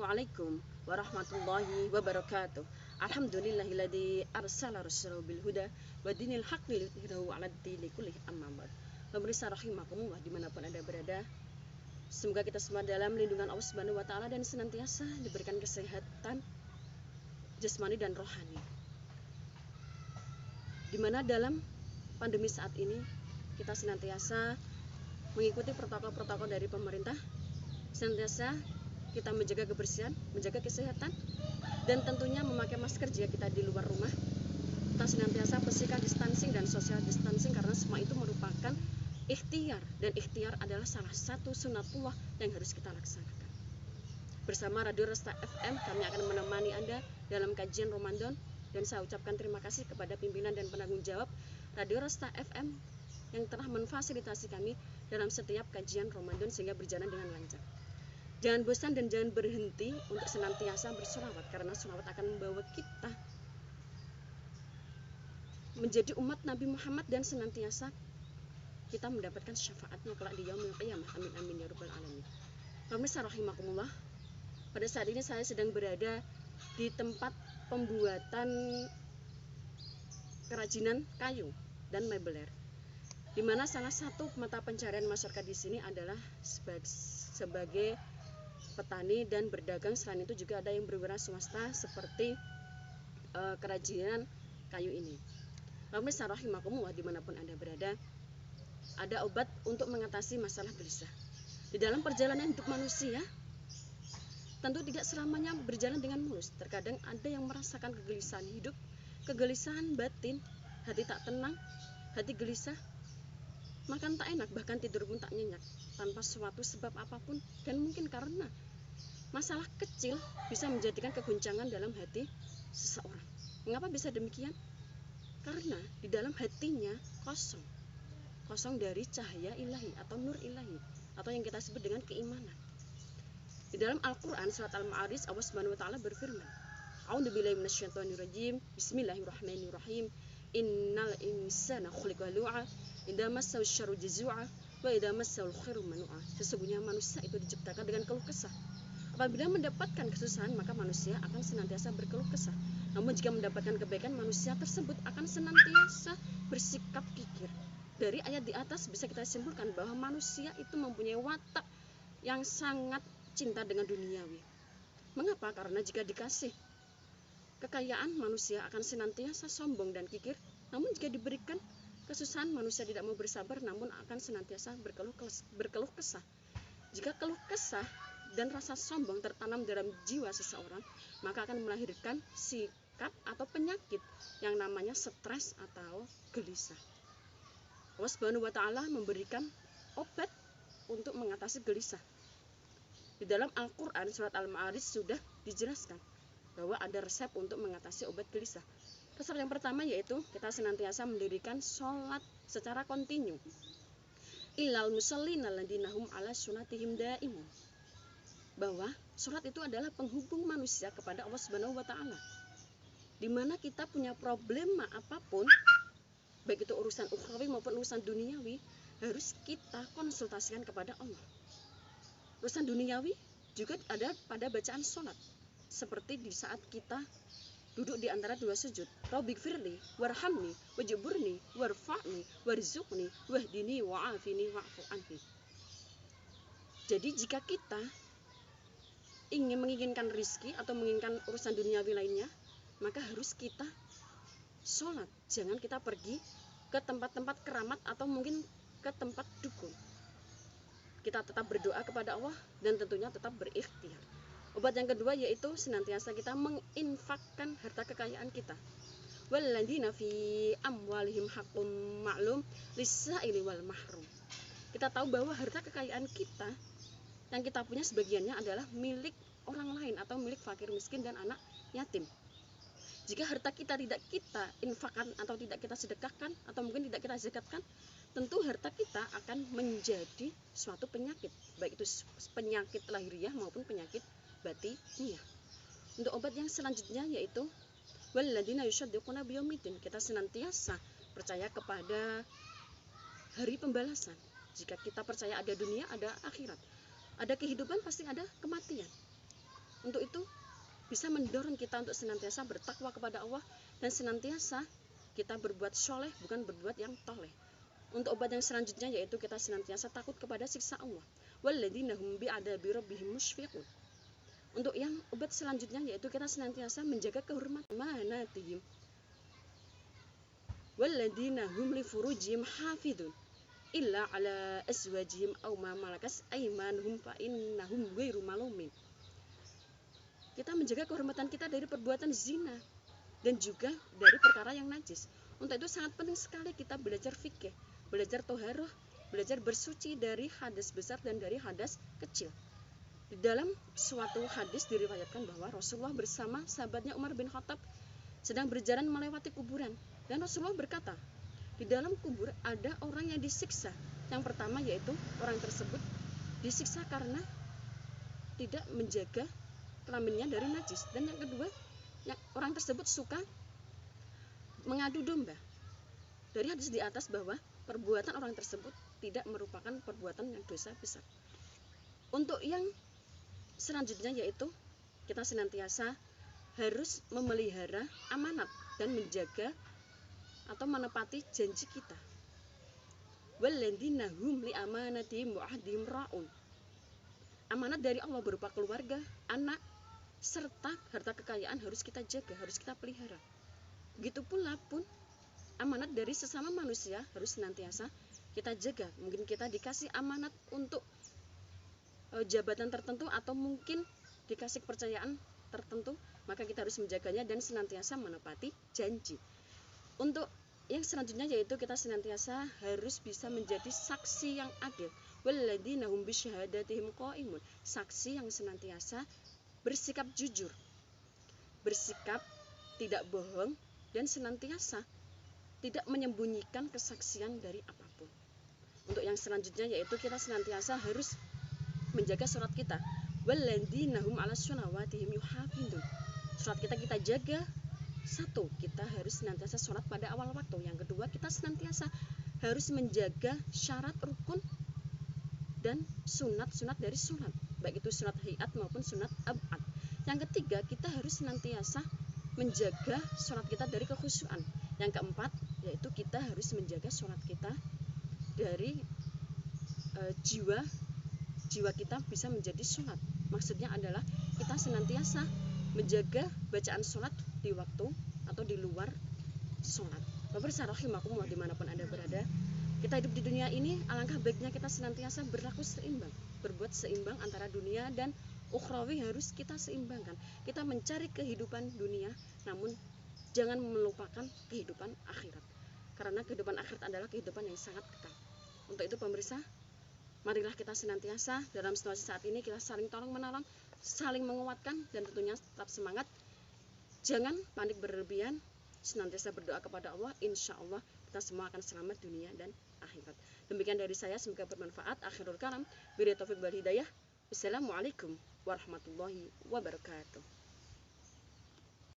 Assalamualaikum warahmatullahi wabarakatuh. Alhamdulillahilladzi arsala rasulahu bil huda wa dinil haqqi liyudhhirahu 'alad dini kullih amma ba'd. Pemirsa rahimakumullah dimanapun Anda berada, semoga kita semua dalam lindungan Allah Subhanahu wa taala dan senantiasa diberikan kesehatan jasmani dan rohani. Dimana dalam pandemi saat ini kita senantiasa mengikuti protokol-protokol dari pemerintah, senantiasa kita menjaga kebersihan, menjaga kesehatan, dan tentunya memakai masker jika kita di luar rumah. Kita senantiasa physical distancing dan social distancing karena semua itu merupakan ikhtiar, dan ikhtiar adalah salah satu sunatullah yang harus kita laksanakan. Bersama Radio Resta FM kami akan menemani Anda dalam kajian Ramadan, dan saya ucapkan terima kasih kepada pimpinan dan penanggung jawab Radio Resta FM yang telah memfasilitasi kami dalam setiap kajian Ramadan sehingga berjalan dengan lancar. Jangan bosan dan jangan berhenti untuk senantiasa bersolawat, karena solawat akan membawa kita menjadi umat Nabi Muhammad dan senantiasa kita mendapatkan syafaatnya kelak di yaumil qiyamah. Amin amin ya rabbal alamin. Pemirsa rahimakumullah, pada saat ini saya sedang berada di tempat pembuatan kerajinan kayu dan mebeler, di mana salah satu mata pencarian masyarakat di sini adalah sebagai petani dan berdagang. Selain itu juga ada yang berwira swasta seperti kerajinan kayu ini. Pemirsa rahimakumullah dimanapun Anda berada, ada obat untuk mengatasi masalah gelisah. Di dalam perjalanan hidup manusia, tentu tidak selamanya berjalan dengan mulus. Terkadang ada yang merasakan kegelisahan hidup, kegelisahan batin, hati tak tenang, hati gelisah, makan tak enak, bahkan tidur pun tak nyenyak tanpa suatu sebab apapun. Dan mungkin karena masalah kecil bisa menjadikan keguncangan dalam hati seseorang. Mengapa bisa demikian? Karena di dalam hatinya kosong dari cahaya ilahi atau nur ilahi, atau yang kita sebut dengan keimanan. Di dalam Al-Quran surat Al-Ma'arij, Allah Subhanahu wa taala berfirman, A'udzubillahi minasyaitonirrajim, Bismillahirrahmanirrahim, Innal insana khuliqa halu'a, idza massahu syarru jazua wa idza massahu khairu manu'a. Sesungguhnya manusia itu diciptakan dengan keluh kesah. Apabila mendapatkan kesusahan, maka manusia akan senantiasa berkeluh kesah. Namun jika mendapatkan kebaikan, manusia tersebut akan senantiasa bersikap kikir. Dari ayat di atas bisa kita simpulkan bahwa manusia itu mempunyai watak yang sangat cinta dengan duniawi. Mengapa? Karena jika dikasih kekayaan, manusia akan senantiasa sombong dan kikir. Namun jika diberikan kesusahan, manusia tidak mau bersabar, namun akan senantiasa berkeluh kesah. Jika keluh kesah dan rasa sombong tertanam dalam jiwa seseorang, maka akan melahirkan sikap atau penyakit yang namanya stres atau gelisah. Allah Subhanahu wa taala memberikan obat untuk mengatasi gelisah. Di dalam Al-Quran surat Al-Ma'arij sudah dijelaskan bahwa ada resep untuk mengatasi obat gelisah. Resep yang pertama yaitu kita senantiasa mendirikan sholat secara kontinu. Illal musallina alladzina hum ala sunatihim daimun. Bahwa sholat itu adalah penghubung manusia kepada Allah Subhanahu wa taala. Di mana kita punya problema apapun, baik itu urusan ukhrawi maupun urusan duniawi, harus kita konsultasikan kepada Allah. Urusan duniawi juga ada pada bacaan sholat, seperti di saat kita duduk di antara dua sujud. Rabbighfirli warhamni wajburni warfa'ni warzuqni wahdini wa'afini wa'fu anni. Jadi jika kita menginginkan rizki atau menginginkan urusan duniawi lainnya, maka harus kita sholat. Jangan kita pergi ke tempat-tempat keramat atau mungkin ke tempat dukun. Kita tetap berdoa kepada Allah dan tentunya tetap berikhtiar. Obat yang kedua yaitu senantiasa kita menginfakkan harta kekayaan kita. Walladzina fi amwalihim haqqum ma'lum lis-sa'ili wal mahrum. Kita tahu bahwa harta kekayaan kita yang kita punya sebagiannya adalah milik orang lain atau milik fakir miskin dan anak yatim. Jika harta kita tidak kita infakkan atau tidak kita sedekahkan atau mungkin tidak kita zakatkan, tentu harta kita akan menjadi suatu penyakit, baik itu penyakit lahiriah maupun penyakit batiniyah. Untuk obat yang selanjutnya yaitu walladzina yusaddiquna biyaumiddin. Kita senantiasa percaya kepada hari pembalasan. Jika kita percaya ada dunia, ada akhirat, ada kehidupan, pasti ada kematian. Untuk itu bisa mendorong kita untuk senantiasa bertakwa kepada Allah dan senantiasa kita berbuat soleh, bukan berbuat yang toleh. Untuk obat yang selanjutnya yaitu kita senantiasa takut kepada siksa Allah. Walladzina hum bi'adabi rabbihim musyfiqun. Untuk yang obat selanjutnya yaitu kita senantiasa menjaga kehormatan manatihim. Walladzina hum li furujihim hafidun illa ala azwajihim aw ma malakas aymanuhum fa innahum ghairu malumin. Kita menjaga kehormatan kita dari perbuatan zina dan juga dari perkara yang najis. Untuk itu sangat penting sekali kita belajar fikih, belajar toharoh, belajar bersuci dari hadas besar dan dari hadas kecil. Di dalam suatu hadis diriwayatkan bahwa Rasulullah bersama sahabatnya Umar bin Khattab sedang berjalan melewati kuburan, dan Rasulullah berkata, di dalam kubur ada orang yang disiksa. Yang pertama yaitu orang tersebut disiksa karena tidak menjaga kelaminnya dari najis, dan yang kedua orang tersebut suka mengadu domba. Dari hadis di atas bahwa perbuatan orang tersebut tidak merupakan perbuatan yang dosa besar. Untuk yang selanjutnya yaitu kita senantiasa harus memelihara amanat dan menjaga atau menepati janji kita. Walladzina hum li amanatihim wa ahdihim ra'un. Amanat dari Allah berupa keluarga, anak, serta harta kekayaan harus kita jaga, harus kita pelihara. Begitu pula pun amanat dari sesama manusia harus senantiasa kita jaga. Mungkin kita dikasih amanat untuk jabatan tertentu atau mungkin dikasih kepercayaan tertentu, maka kita harus menjaganya dan senantiasa menepati janji. Untuk yang selanjutnya yaitu kita senantiasa harus bisa menjadi saksi yang adil. Walladzina hum bisyahadatihim qaimun. Saksi yang senantiasa bersikap jujur, bersikap tidak bohong, dan senantiasa tidak menyembunyikan kesaksian dari apapun. Untuk yang selanjutnya yaitu kita senantiasa harus menjaga sholat kita. Walladzina hum 'alas sholawatihim yuhafizun. Sholat kita jaga. Satu, kita harus senantiasa sholat pada awal waktu. Yang kedua, kita senantiasa harus menjaga syarat rukun dan sunat-sunat dari sholat, baik itu sunat hayat maupun sunat ab'ad. Yang ketiga, kita harus senantiasa menjaga sholat kita dari kekhusyuan. Yang keempat, yaitu kita harus menjaga sholat kita dari jiwa kita bisa menjadi sholat. Maksudnya adalah kita senantiasa menjaga bacaan sholat di waktu atau di luar sholat. Pemirsa rahimakumullah dimanapun Anda berada, kita hidup di dunia ini, alangkah baiknya kita senantiasa berlaku seimbang, berbuat seimbang antara dunia dan ukhrawi harus kita seimbangkan. Kita mencari kehidupan dunia, namun jangan melupakan kehidupan akhirat, karena kehidupan akhirat adalah kehidupan yang sangat kekal. Untuk itu pemirsa, marilah kita senantiasa dalam situasi saat ini kita saling tolong menolong, saling menguatkan, dan tentunya tetap semangat. Jangan panik berlebihan, senantiasa berdoa kepada Allah. Insya Allah kita semua akan selamat dunia dan akhirat. Demikian dari saya, semoga bermanfaat. Akhirul kalam, billahi taufiq wal hidayah. Wassalamualaikum warahmatullahi wabarakatuh.